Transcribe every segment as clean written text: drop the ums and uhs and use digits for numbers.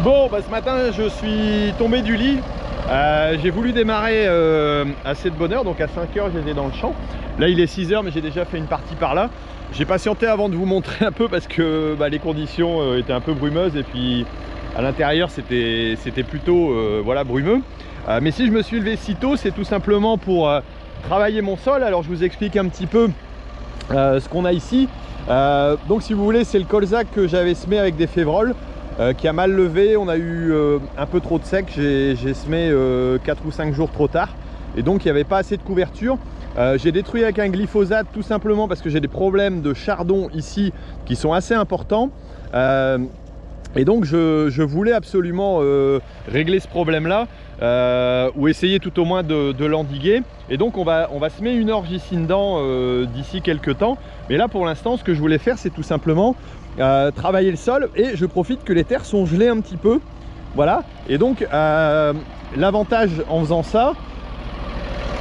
Bon, bah, ce matin je suis tombé du lit. J'ai voulu démarrer assez de bonne heure, donc à 5 h j'étais dans le champ. Là il est 6 h mais j'ai déjà fait une partie par là. J'ai patienté avant de vous montrer un peu parce que les conditions étaient un peu brumeuses et puis à l'intérieur c'était plutôt voilà, brumeux. Mais si je me suis levé si tôt, c'est tout simplement pour travailler mon sol. Alors je vous explique un petit peu ce qu'on a ici. Donc si vous voulez, c'est le colza que j'avais semé avec des févroles qui a mal levé. On a eu un peu trop de sec, j'ai semé 4 ou 5 jours trop tard et donc il n'y avait pas assez de couverture. J'ai détruit avec un glyphosate tout simplement parce que j'ai des problèmes de chardon ici qui sont assez importants. Et donc je voulais absolument régler ce problème là ou essayer tout au moins de l'endiguer. Et donc on va semer une orge ici dedans d'ici quelques temps. Mais là pour l'instant ce que je voulais faire c'est tout simplement travailler le sol, et je profite que les terres sont gelées un petit peu. Voilà, et donc l'avantage en faisant ça,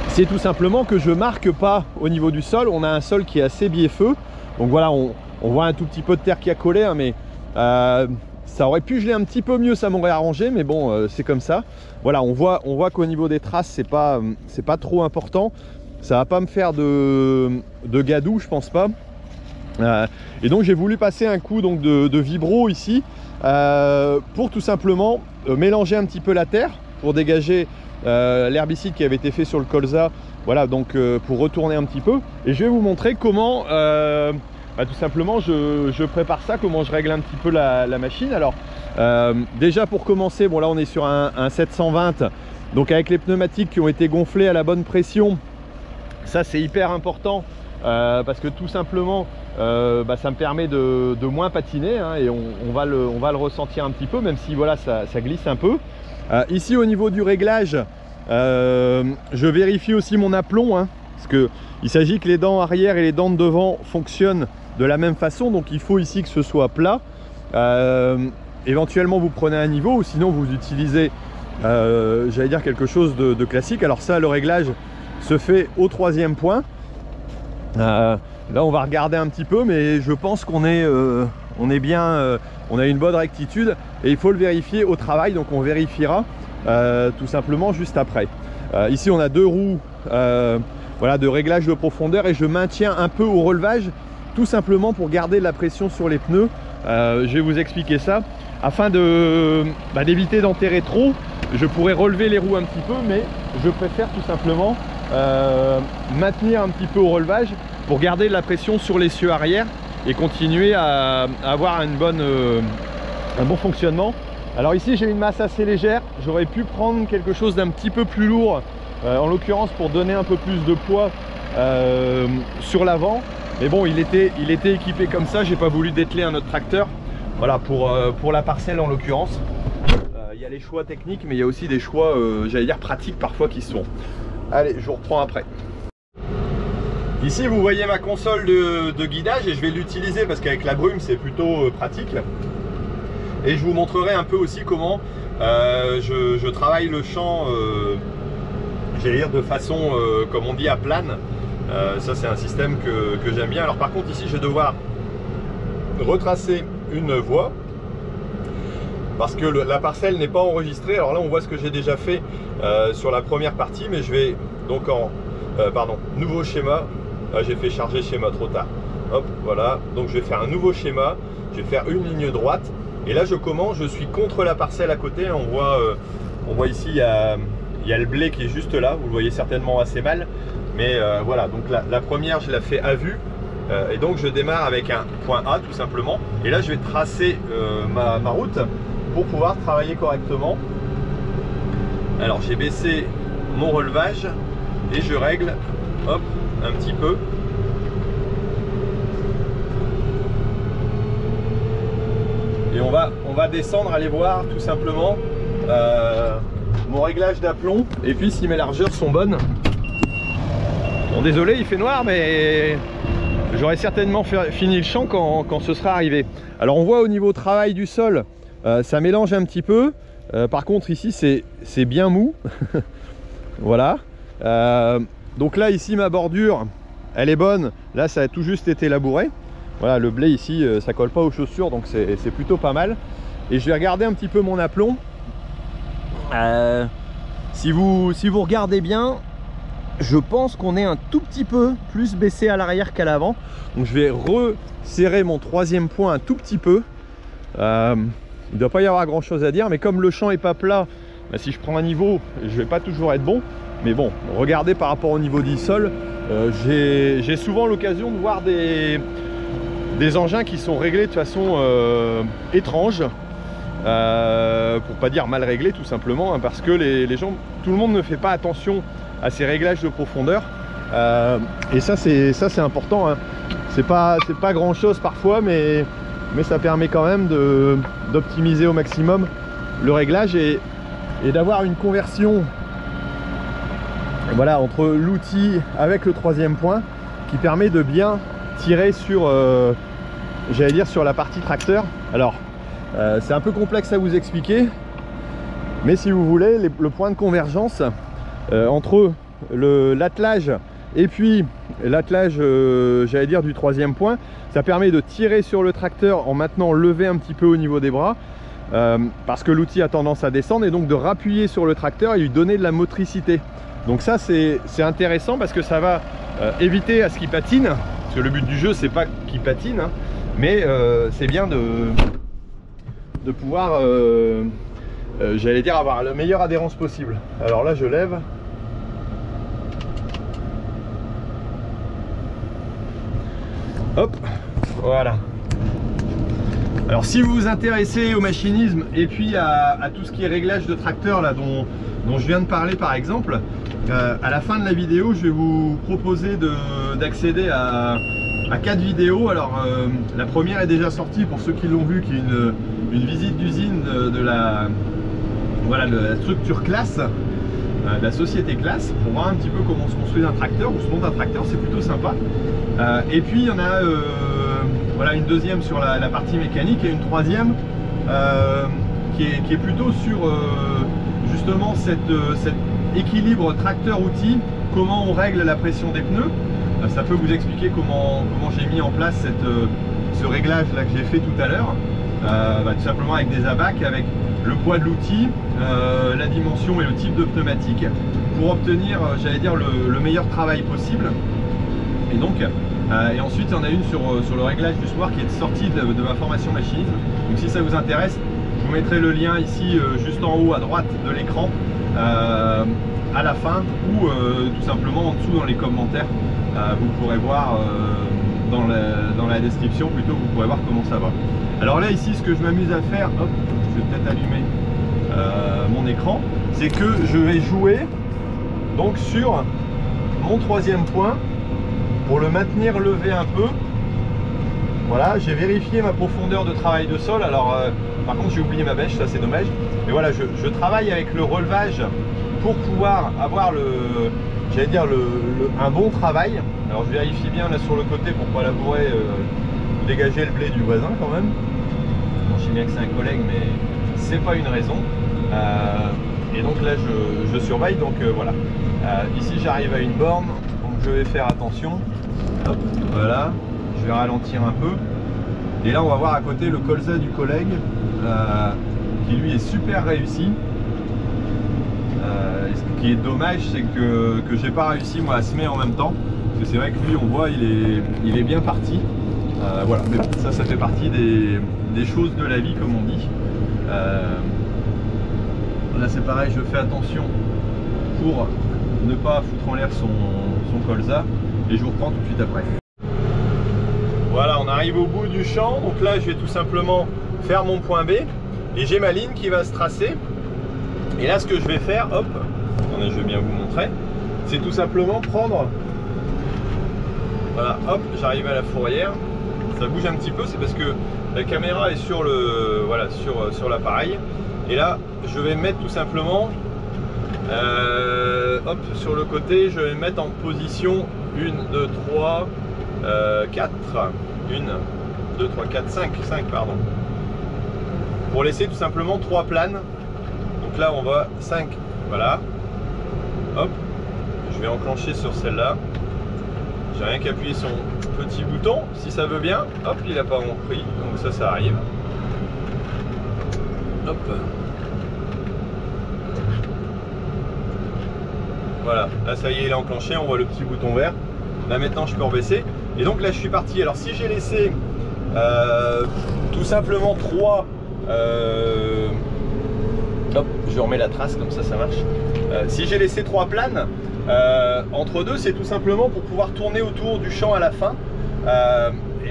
c'est tout simplement que je marque pas au niveau du sol. On a un sol qui est assez biais-feu. Donc voilà, on voit un tout petit peu de terre qui a collé, hein, mais ça aurait pu geler un petit peu mieux, ça m'aurait arrangé, mais bon, c'est comme ça. Voilà, on voit qu'au niveau des traces, c'est pas trop important. Ça va pas me faire de gadou, je pense pas. Et donc j'ai voulu passer un coup donc de vibro ici pour tout simplement mélanger un petit peu la terre pour dégager l'herbicide qui avait été fait sur le colza. Voilà, donc pour retourner un petit peu, et je vais vous montrer comment tout simplement je prépare ça, comment je règle un petit peu la machine. Alors déjà pour commencer, bon là on est sur un 720, donc avec les pneumatiques qui ont été gonflés à la bonne pression. Ça c'est hyper important parce que tout simplement ça me permet de moins patiner, hein, et on va le ressentir un petit peu, même si voilà ça glisse un peu. Ici au niveau du réglage, je vérifie aussi mon aplomb, hein, parce que il s'agit que les dents arrière et les dents de devant fonctionnent de la même façon, donc il faut ici que ce soit plat. Éventuellement vous prenez un niveau, ou sinon vous utilisez j'allais dire quelque chose de classique. Alors ça, le réglage se fait au 3e point. Là on va regarder un petit peu, mais je pense qu'on est bien, on a une bonne rectitude, et il faut le vérifier au travail, donc on vérifiera tout simplement juste après. Ici on a 2 roues voilà, de réglage de profondeur, et je maintiens un peu au relevage tout simplement pour garder la pression sur les pneus. Je vais vous expliquer ça afin d'éviter d'enterrer trop. Je pourrais relever les roues un petit peu, mais je préfère tout simplement maintenir un petit peu au relevage pour garder la pression sur l'essieu arrière et continuer à avoir un bon fonctionnement. Alors ici j'ai une masse assez légère, j'aurais pu prendre quelque chose d'un petit peu plus lourd en l'occurrence pour donner un peu plus de poids sur l'avant, mais bon il était équipé comme ça, j'ai pas voulu dételer un autre tracteur. Voilà, pour la parcelle en l'occurrence. Il y a les choix techniques, mais il y a aussi des choix j'allais dire pratiques parfois qui se font. Allez, je vous reprends après. Ici vous voyez ma console de guidage, et je vais l'utiliser parce qu'avec la brume c'est plutôt pratique. Et je vous montrerai un peu aussi comment je travaille le champ, j'allais dire de façon comme on dit à plane. Ça c'est un système que j'aime bien. Alors par contre ici je vais devoir retracer une voie parce que la parcelle n'est pas enregistrée. Alors là on voit ce que j'ai déjà fait sur la première partie, mais je vais donc nouveau schéma. Ah, j'ai fait charger schéma trop tard. Hop, voilà, donc je vais faire un nouveau schéma, je vais faire une ligne droite, et là je commence, je suis contre la parcelle à côté. On voit ici il y a le blé qui est juste là, vous le voyez certainement assez mal, mais voilà, donc la première je la fais à vue, et donc je démarre avec un point A tout simplement, et là je vais tracer ma route pour pouvoir travailler correctement. Alors j'ai baissé mon relevage et je règle, hop, un petit peu. Et on va descendre, aller voir tout simplement mon réglage d'aplomb, et puis si mes largeurs sont bonnes. Bon désolé il fait noir, mais j'aurai certainement fini le champ quand ce sera arrivé. Alors on voit au niveau travail du sol, ça mélange un petit peu. Par contre ici c'est bien mou. Voilà. Donc là ici ma bordure elle est bonne, là ça a tout juste été labouré. Voilà, le blé ici ça colle pas aux chaussures, donc c'est plutôt pas mal. et je vais regarder un petit peu mon aplomb. Si vous regardez bien, je pense qu'on est un tout petit peu plus baissé à l'arrière qu'à l'avant. Donc je vais resserrer mon troisième point un tout petit peu. Il ne doit pas y avoir grand chose à dire, mais comme le champ est pas plat, bah, si je prends un niveau, je vais pas toujours être bon. Mais bon, regardez par rapport au niveau du sol, j'ai souvent l'occasion de voir des engins qui sont réglés de façon étrange, pour pas dire mal réglés tout simplement, hein, parce que les gens, tout le monde ne fait pas attention à ces réglages de profondeur, et ça c'est important, hein. C'est pas grand chose parfois, mais ça permet quand même d'optimiser au maximum le réglage et d'avoir une conversion, voilà, entre l'outil avec le troisième point qui permet de bien tirer sur, j'allais dire, sur la partie tracteur. Alors c'est un peu complexe à vous expliquer, mais si vous voulez, le point de convergence entre l'attelage et puis l'attelage, j'allais dire, du troisième point, ça permet de tirer sur le tracteur en maintenant levé un petit peu au niveau des bras, parce que l'outil a tendance à descendre, et donc de rappuyer sur le tracteur et lui donner de la motricité. Donc ça c'est intéressant parce que ça va éviter à ce qu'il patine, parce que le but du jeu c'est pas qu'il patine, hein, mais c'est bien de pouvoir, j'allais dire, avoir la meilleure adhérence possible. Alors là je lève. Hop, voilà. Alors si vous vous intéressez au machinisme et puis à tout ce qui est réglage de tracteur là dont je viens de parler par exemple, à la fin de la vidéo je vais vous proposer d'accéder à 4 vidéos. Alors la première est déjà sortie pour ceux qui l'ont vu, qui est une visite d'usine de la structure classe, de la société classe, pour voir un petit peu comment se construit un tracteur ou se monte un tracteur. C'est plutôt sympa. Et puis il y en a voilà, une deuxième sur la partie mécanique et une troisième qui est plutôt sur justement cet équilibre tracteur-outil, comment on règle la pression des pneus. Ça peut vous expliquer comment j'ai mis en place ce réglage là que j'ai fait tout à l'heure, tout simplement avec des abacs, avec le poids de l'outil, la dimension et le type de pneumatique, pour obtenir, j'allais dire, le meilleur travail possible. Et donc et ensuite il y en a une sur le réglage du soir qui est sortie de ma formation machinisme. Donc si ça vous intéresse, je vous mettrai le lien ici juste en haut à droite de l'écran, à la fin, ou tout simplement en dessous dans les commentaires. Vous pourrez voir dans la description plutôt, vous pourrez voir comment ça va. Alors là ici, ce que je m'amuse à faire, hop, je vais peut-être allumer mon écran, c'est que je vais jouer donc sur mon troisième point pour le maintenir levé un peu. Voilà, j'ai vérifié ma profondeur de travail de sol. Alors par contre j'ai oublié ma bêche, ça c'est dommage, mais voilà, je travaille avec le relevage pour pouvoir avoir j'allais dire un bon travail. Alors je vérifie bien là sur le côté pour pas labourer, dégager le blé du voisin quand même. Bon, je sais bien que c'est un collègue, mais c'est pas une raison. Et donc là je surveille, donc voilà. Ici j'arrive à une borne, donc je vais faire attention. Hop, voilà, je vais ralentir un peu. Et là on va voir à côté le colza du collègue, qui lui est super réussi. Ce qui est dommage, c'est que j'ai pas réussi moi à semer en même temps, parce que c'est vrai que lui on voit il est bien parti. Voilà, mais bon, ça fait partie des choses de la vie, comme on dit. Là c'est pareil, je fais attention pour ne pas foutre en l'air son colza, et je vous reprends tout de suite après. Voilà, on arrive au bout du champ, donc là je vais tout simplement faire mon point B et j'ai ma ligne qui va se tracer. Et là ce que je vais faire, hop, attendez, je vais bien vous montrer, c'est tout simplement prendre, voilà, hop, j'arrive à la fourrière, ça bouge un petit peu, c'est parce que la caméra est sur le, voilà, sur l'appareil. Et là je vais mettre tout simplement hop, sur le côté, je vais mettre en position 1, 2, 3, 4, 1, 2, 3, 4, 5 pardon, pour laisser tout simplement 3 planes. Donc là on va 5, voilà, hop, je vais enclencher sur celle-là, j'ai rien qu'à appuyer sur mon petit bouton, si ça veut bien, hop, il n'a pas repris, donc ça arrive. Hop. Voilà, là ça y est, il est enclenché, on voit le petit bouton vert. Là maintenant je peux rebaisser. Et donc là je suis parti. Alors si j'ai laissé tout simplement 3 hop, je remets la trace comme ça marche. Si j'ai laissé 3 planes entre deux, c'est tout simplement pour pouvoir tourner autour du champ à la fin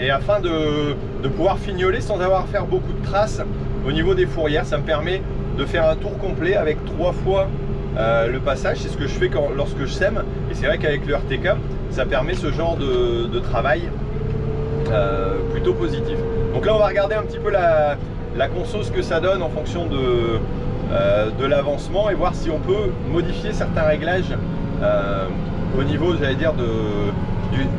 et afin de pouvoir fignoler sans avoir à faire beaucoup de traces au niveau des fourrières. Ça me permet de faire un tour complet avec 3 fois le passage. C'est ce que je fais lorsque je sème, et c'est vrai qu'avec le RTK ça permet ce genre de travail plutôt positif. Donc là on va regarder un petit peu la conso, ce que ça donne en fonction de l'avancement, et voir si on peut modifier certains réglages au niveau, j'allais dire,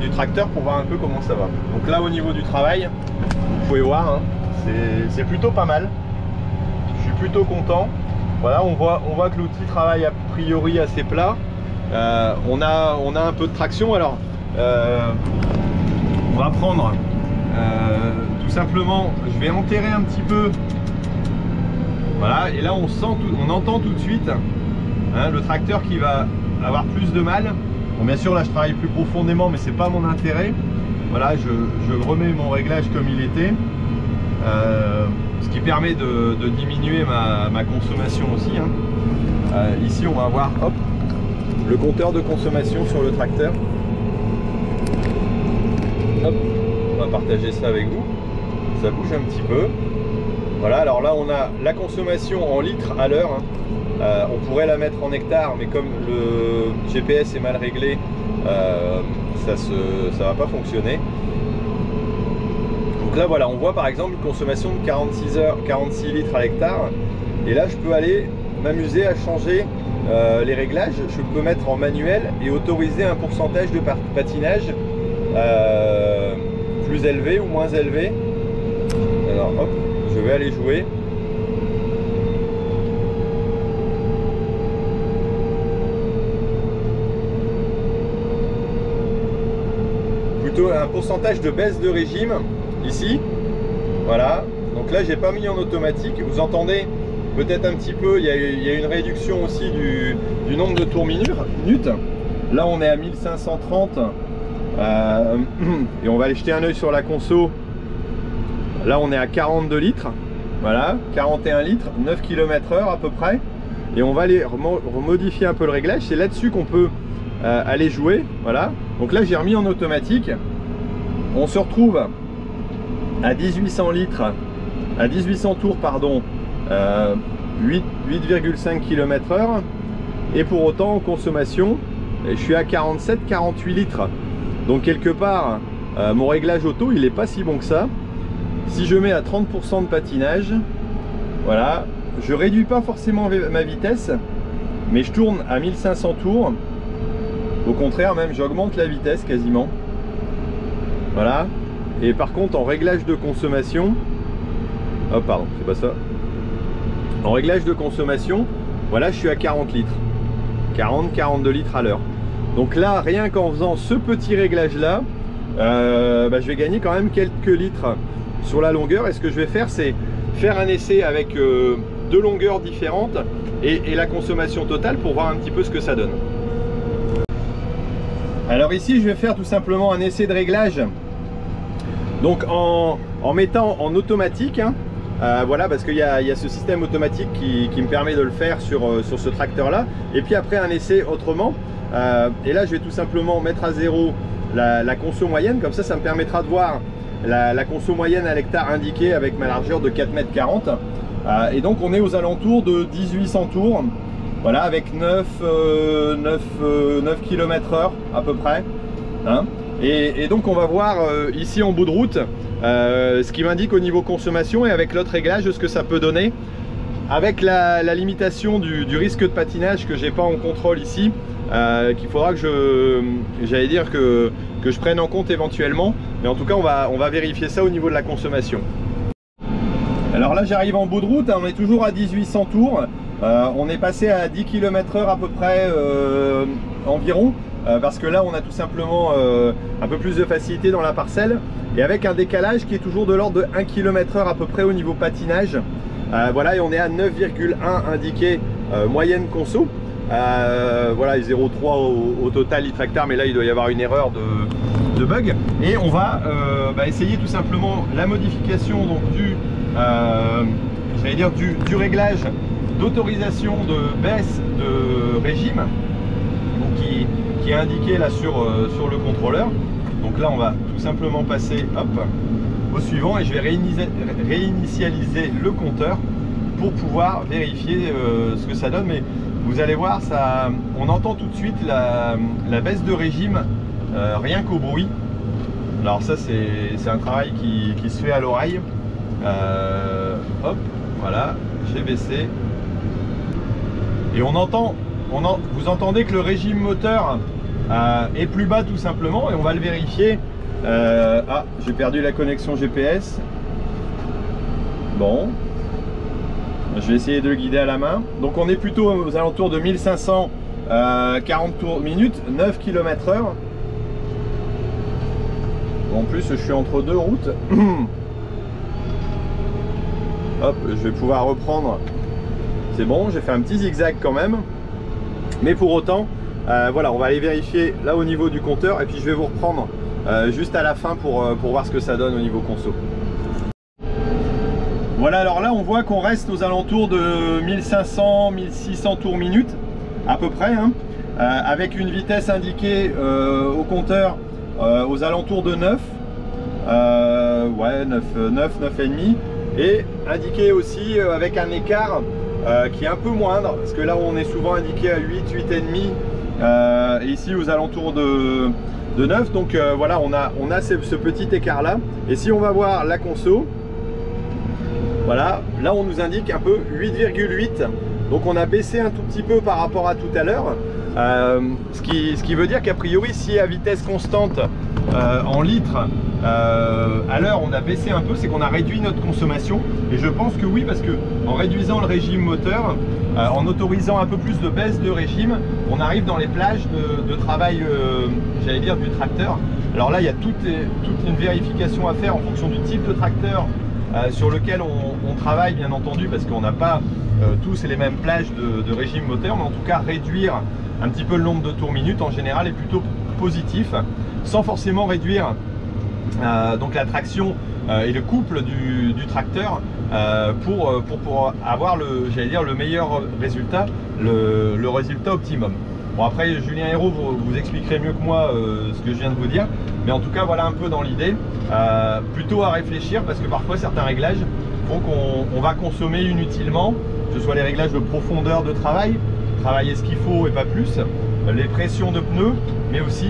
du tracteur, pour voir un peu comment ça va. Donc là au niveau du travail, vous pouvez voir, hein, c'est plutôt pas mal. Je suis plutôt content. Voilà, on voit que l'outil travaille a priori assez plat. On a un peu de traction. Alors on va prendre tout simplement, je vais enterrer un petit peu. Voilà, et là on entend tout de suite, hein, le tracteur qui va avoir plus de mal. Bon, bien sûr là je travaille plus profondément, mais c'est pas mon intérêt. Voilà, je remets mon réglage comme il était, ce qui permet de diminuer ma consommation aussi, hein. Ici on va avoir, hop, le compteur de consommation sur le tracteur. Hop, on va partager ça avec vous. Ça bouge un petit peu. Voilà, alors là on a la consommation en litres à l'heure, hein. On pourrait la mettre en hectares, mais comme le GPS est mal réglé, ça va pas fonctionner. Donc là voilà, on voit par exemple une consommation de 46 litres à l'hectare. Et là je peux aller m'amuser à changer les réglages. Je peux mettre en manuel et autoriser un pourcentage de patinage plus élevé ou moins élevé. Alors hop, je vais aller jouer. Plutôt un pourcentage de baisse de régime ici. Voilà, donc là j'ai pas mis en automatique. Vous entendez peut-être un petit peu, il y a une réduction aussi du nombre de tours minutes. Là on est à 1530 et on va aller jeter un œil sur la conso. Là on est à 42 litres, voilà, 41 litres, 9 km/h à peu près. Et on va aller remodifier un peu le réglage. C'est là-dessus qu'on peut aller jouer. Voilà, donc là j'ai remis en automatique. On se retrouve à 1800 litres, à 1800 tours pardon, 8,5 km/h. Et pour autant en consommation, je suis à 47-48 litres. Donc quelque part mon réglage auto il n'est pas si bon que ça. Si je mets à 30% de patinage, voilà, je réduis pas forcément ma vitesse, mais je tourne à 1500 tours. Au contraire, même j'augmente la vitesse quasiment. Voilà. Et par contre en réglage de consommation, oh pardon, c'est pas ça. En réglage de consommation, voilà, je suis à 40 litres. 40-42 litres à l'heure. Donc là, rien qu'en faisant ce petit réglage là, je vais gagner quand même quelques litres sur la longueur. Et ce que je vais faire, c'est faire un essai avec deux longueurs différentes et la consommation totale pour voir un petit peu ce que ça donne. Alors ici je vais faire tout simplement un essai de réglage, donc en mettant en automatique, hein. Voilà, parce qu'il y a ce système automatique qui me permet de le faire sur ce tracteur là. Et puis après un essai autrement, et là je vais tout simplement mettre à zéro la conso moyenne. Comme ça me permettra de voir la conso moyenne à l'hectare indiquée avec ma largeur de 4,40 m. Et donc on est aux alentours de 1800 tours. Voilà, avec 9 km/h à peu près, hein. Et donc on va voir ici en bout de route ce qui m'indique au niveau consommation, et avec l'autre réglage ce que ça peut donner, avec la limitation du risque de patinage que j'ai pas en contrôle ici, qu'il faudra que j'allais dire que je prenne en compte éventuellement. Mais en tout cas on va vérifier ça au niveau de la consommation. Alors là j'arrive en bout de route, hein, on est toujours à 1800 tours. On est passé à 10 km/h à peu près environ, parce que là on a tout simplement un peu plus de facilité dans la parcelle, et avec un décalage qui est toujours de l'ordre de 1 km/h à peu près au niveau patinage. Voilà, et on est à 9,1 indiqué moyenne conso. Voilà, 0,3 au total litre hectare, mais là il doit y avoir une erreur de bug. Et on va essayer tout simplement la modification donc du réglage d'autorisation de baisse de régime, donc qui est indiqué là sur le contrôleur. Donc là on va tout simplement passer au suivant et je vais réinitialiser le compteur pour pouvoir vérifier ce que ça donne. Mais vous allez voir, on entend tout de suite la baisse de régime rien qu'au bruit. Alors ça c'est un travail qui se fait à l'oreille. Hop, voilà, j'ai baissé. Et vous entendez que le régime moteur est plus bas tout simplement, et on va le vérifier. J'ai perdu la connexion GPS. Bon, je vais essayer de le guider à la main. Donc on est plutôt aux alentours de 1540 tours minutes, 9 km/h. En plus je suis entre deux routes. Hop, je vais pouvoir reprendre. C'est bon, j'ai fait un petit zigzag quand même. Mais pour autant, voilà, on va aller vérifier là au niveau du compteur. Et puis je vais vous reprendre juste à la fin pour voir ce que ça donne au niveau conso. Voilà, alors là on voit qu'on reste aux alentours de 1500-1600 tours minutes à peu près, hein, avec une vitesse indiquée au compteur aux alentours de 9, ouais, 9,5, et indiqué aussi avec un écart qui est un peu moindre, parce que là on est souvent indiqué à 8, 8,5, et ici aux alentours de 9. Donc voilà, on a ce petit écart là. Et si on va voir la conso, voilà, là on nous indique un peu 8,8. donc on a baissé un tout petit peu par rapport à tout à l'heure, ce qui veut dire qu'a priori, si à vitesse constante en litres à l'heure on a baissé un peu, c'est qu'on a réduit notre consommation. Et je pense que oui, parce que en réduisant le régime moteur, en autorisant un peu plus de baisse de régime, on arrive dans les plages de travail, j'allais dire, du tracteur. Alors là il y a toute une vérification à faire en fonction du type de tracteur sur lequel on travaille, bien entendu, parce qu'on n'a pas tous les mêmes plages de régime moteur, mais en tout cas réduire un petit peu le nombre de tours minutes en général est plutôt positif, sans forcément réduire donc la traction et le couple du tracteur pour avoir le meilleur résultat, le résultat optimum. Bon, après Julien Hérault vous expliquerez mieux que moi ce que je viens de vous dire, mais en tout cas voilà un peu dans l'idée, plutôt à réfléchir, parce que parfois certains réglages font qu'on va consommer inutilement, que ce soit les réglages de profondeur de travailler ce qu'il faut et pas plus, les pressions de pneus, mais aussi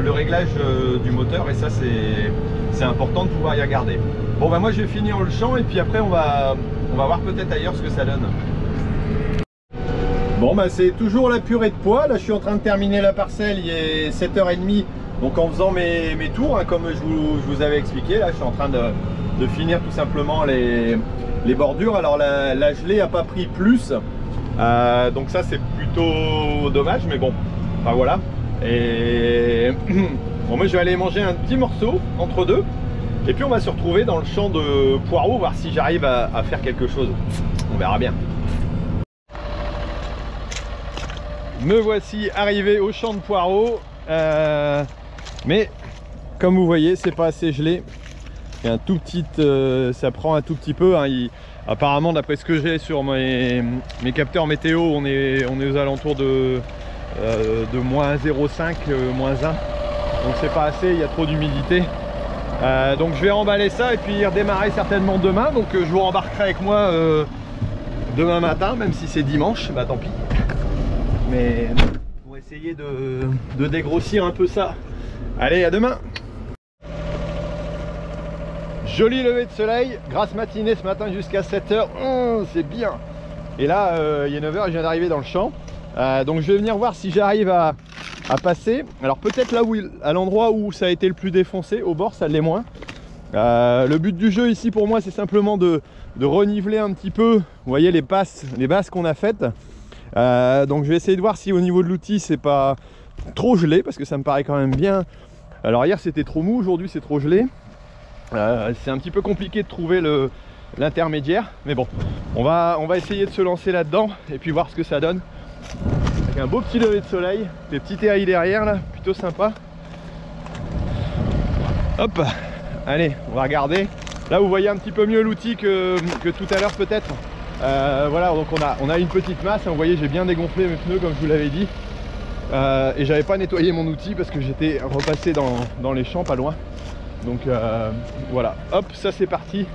le réglage du moteur, et ça c'est important de pouvoir y regarder. Bon bah moi je vais finir le champ et puis après on va voir peut-être ailleurs ce que ça donne. Bon bah c'est toujours la purée de pois. Là je suis en train de terminer la parcelle, il est 7h30, donc en faisant mes tours, hein, comme je vous avais expliqué. Là je suis en train de finir tout simplement les bordures. Alors la gelée n'a pas pris plus, donc ça c'est plutôt dommage, mais bon, bah voilà. Et bon, moi je vais aller manger un petit morceau entre deux, et puis on va se retrouver dans le champ de poireaux, voir si j'arrive à faire quelque chose. On verra bien. Me voici arrivé au champ de poireaux, mais comme vous voyez c'est pas assez gelé. Il y a un tout petit, ça prend un tout petit peu, hein. Apparemment d'après ce que j'ai sur mes capteurs météo, on est aux alentours de moins 0,5, moins 1, donc c'est pas assez, il y a trop d'humidité. Donc je vais emballer ça et puis redémarrer certainement demain. Donc je vous rembarquerai avec moi demain matin, même si c'est dimanche, bah tant pis. Mais pour essayer de dégrossir un peu ça. Allez, à demain. Joli lever de soleil, grasse matinée ce matin jusqu'à 7h, c'est bien. Et là il est 9h, je viens d'arriver dans le champ, donc je vais venir voir si j'arrive à passer. Alors peut-être là où à l'endroit où ça a été le plus défoncé, au bord ça l'est moins. Le but du jeu ici pour moi c'est simplement de reniveler un petit peu, vous voyez les bases qu'on a faites. Donc je vais essayer de voir si au niveau de l'outil c'est pas trop gelé, parce que ça me paraît quand même bien. Alors hier c'était trop mou, aujourd'hui c'est trop gelé. C'est un petit peu compliqué de trouver l'intermédiaire. Mais bon, on va essayer de se lancer là-dedans et puis voir ce que ça donne. Avec un beau petit lever de soleil, des petits terrailles derrière là, plutôt sympa. Hop, allez, on va regarder. Là vous voyez un petit peu mieux l'outil que tout à l'heure peut-être. Voilà, donc on a une petite masse, hein, vous voyez j'ai bien dégonflé mes pneus comme je vous l'avais dit. Et j'avais pas nettoyé mon outil parce que j'étais repassé dans les champs pas loin. Donc voilà, hop, ça c'est parti.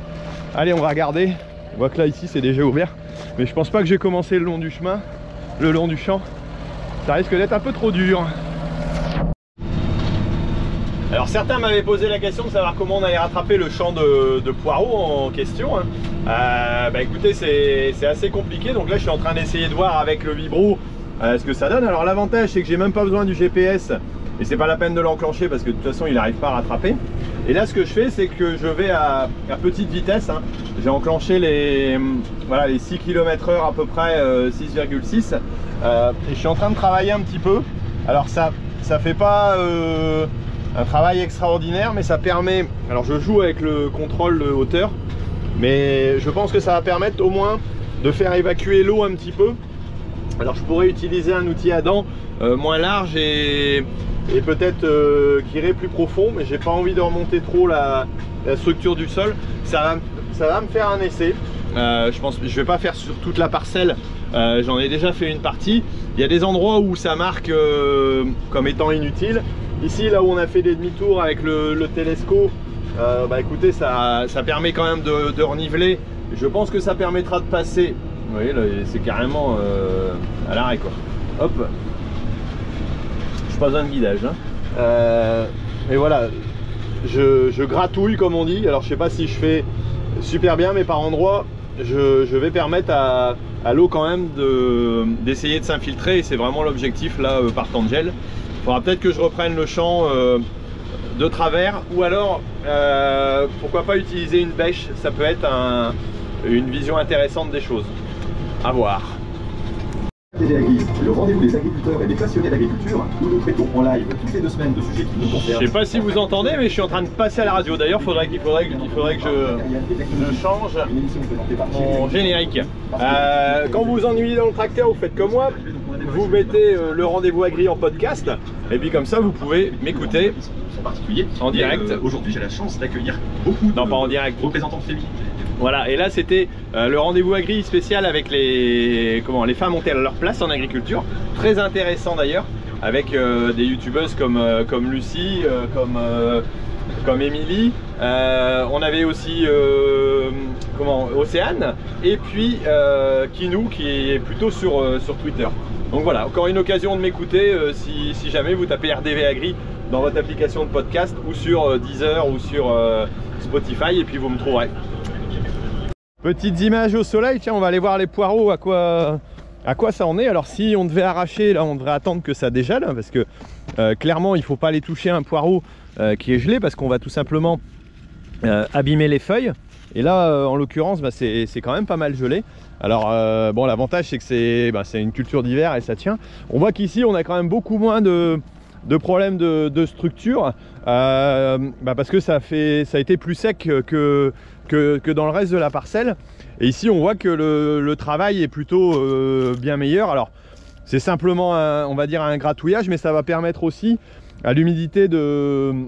Allez, on va regarder. On voit que là ici c'est déjà ouvert. Mais je pense pas que j'ai commencé le long du chemin, le long du champ. Ça risque d'être un peu trop dur. Alors certains m'avaient posé la question de savoir comment on allait rattraper le champ de poireaux en question. Hein. Bah écoutez, c'est assez compliqué. Donc là je suis en train d'essayer de voir avec le vibro ce que ça donne. Alors l'avantage c'est que j'ai même pas besoin du GPS et c'est pas la peine de l'enclencher parce que de toute façon il n'arrive pas à rattraper. Et là ce que je fais c'est que je vais à petite vitesse. Hein. J'ai enclenché les 6 km/h à peu près, 6,6 et je suis en train de travailler un petit peu. Alors ça fait pas un travail extraordinaire mais ça permet, alors je joue avec le contrôle de hauteur mais je pense que ça va permettre au moins de faire évacuer l'eau un petit peu. Alors je pourrais utiliser un outil à dents moins large et peut-être qui irait plus profond, mais j'ai pas envie de remonter trop la structure du sol. Ça va me faire un essai. Je pense que je vais pas faire sur toute la parcelle, j'en ai déjà fait une partie. Il y a des endroits où ça marque comme étant inutile. Ici là où on a fait des demi-tours avec le télescope, bah écoutez ça permet quand même de reniveler. Je pense que ça permettra de passer. Vous voyez là c'est carrément à l'arrêt quoi. Hop, je pas besoin de guidage hein. Et voilà, je gratouille comme on dit. Alors je sais pas si je fais super bien mais par endroit je vais permettre à l'eau quand même d'essayer de s'infiltrer et c'est vraiment l'objectif là par temps de gel. Il faudra peut-être que je reprenne le champ de travers ou alors pourquoi pas utiliser une bêche, ça peut être une vision intéressante des choses. À voir. Le rendez-vous des agriculteurs et des passionnés d'agriculture, où nous traitons en live toutes les 2 semaines de sujets qui nous concernent. Je sais pas si vous entendez, mais je suis en train de passer à la radio. D'ailleurs, il faudrait que je change mon générique. Quand vous vous ennuyez dans le tracteur, vous faites comme moi. Vous mettez le rendez-vous agri en podcast, et puis comme ça, vous pouvez m'écouter en direct. Aujourd'hui, j'ai la chance d'accueillir beaucoup pas en direct. représentants de féminines. Voilà, et là c'était le rendez-vous agri spécial avec les femmes ont-elles leur place en agriculture. Très intéressant d'ailleurs, avec des youtubeuses comme Lucie, comme Émilie. On avait aussi Océane, et puis Kinou qui est plutôt sur Twitter. Donc voilà, encore une occasion de m'écouter si jamais vous tapez RDV Agri dans votre application de podcast ou sur Deezer ou sur Spotify et puis vous me trouverez. Petites images au soleil, tiens on va aller voir les poireaux à quoi ça en est. Alors si on devait arracher là on devrait attendre que ça dégèle hein, parce que clairement il ne faut pas aller toucher un poireau qui est gelé parce qu'on va tout simplement abîmer les feuilles. Et là en l'occurrence bah, c'est quand même pas mal gelé. Alors bon l'avantage c'est que c'est une culture d'hiver et ça tient. On voit qu'ici on a quand même beaucoup moins de problèmes de structure parce que ça a été plus sec que dans le reste de la parcelle. Et ici on voit que le travail est plutôt bien meilleur. Alors c'est simplement on va dire un gratouillage, mais ça va permettre aussi à l'humidité de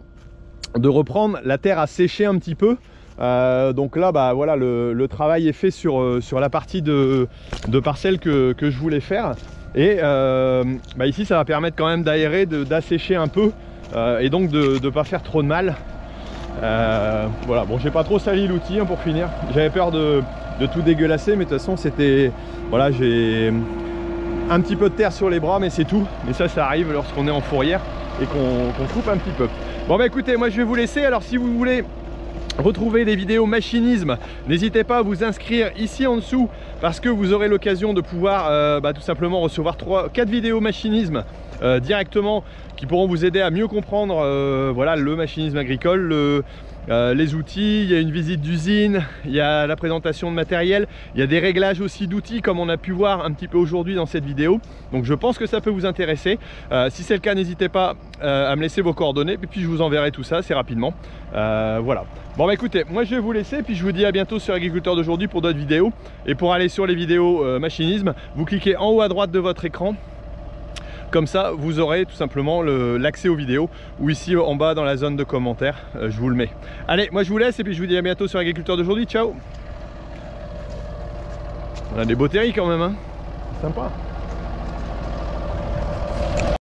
reprendre. La terre a séché un petit peu. Donc là bah voilà le travail est fait sur la partie de parcelle que je voulais faire. Et bah ici ça va permettre quand même d'aérer, d'assécher un peu et donc de ne pas faire trop de mal. Voilà, bon j'ai pas trop sali l'outil hein, pour finir. J'avais peur de tout dégueulasser, mais de toute façon c'était... Voilà, j'ai un petit peu de terre sur les bras, mais c'est tout. Mais ça arrive lorsqu'on est en fourrière et qu'on coupe un petit peu. Bon bah écoutez, moi je vais vous laisser. Alors si vous voulez retrouver des vidéos machinisme, n'hésitez pas à vous inscrire ici en dessous parce que vous aurez l'occasion de pouvoir tout simplement recevoir 4 vidéos machinisme directement qui pourront vous aider à mieux comprendre voilà, le machinisme agricole, les outils, il y a une visite d'usine, il y a la présentation de matériel, il y a des réglages aussi d'outils comme on a pu voir un petit peu aujourd'hui dans cette vidéo. Donc je pense que ça peut vous intéresser. Si c'est le cas, n'hésitez pas à me laisser vos coordonnées et puis je vous enverrai tout ça assez rapidement. Voilà. Bon bah écoutez, moi je vais vous laisser puis je vous dis à bientôt sur Agriculteur d'aujourd'hui pour d'autres vidéos. Et pour aller sur les vidéos machinisme, vous cliquez en haut à droite de votre écran. Comme ça, vous aurez tout simplement l'accès aux vidéos, ou ici en bas dans la zone de commentaires, je vous le mets. Allez, moi je vous laisse et puis je vous dis à bientôt sur Agriculteur d'aujourd'hui. Ciao. On a des beaux terris quand même, hein. Sympa.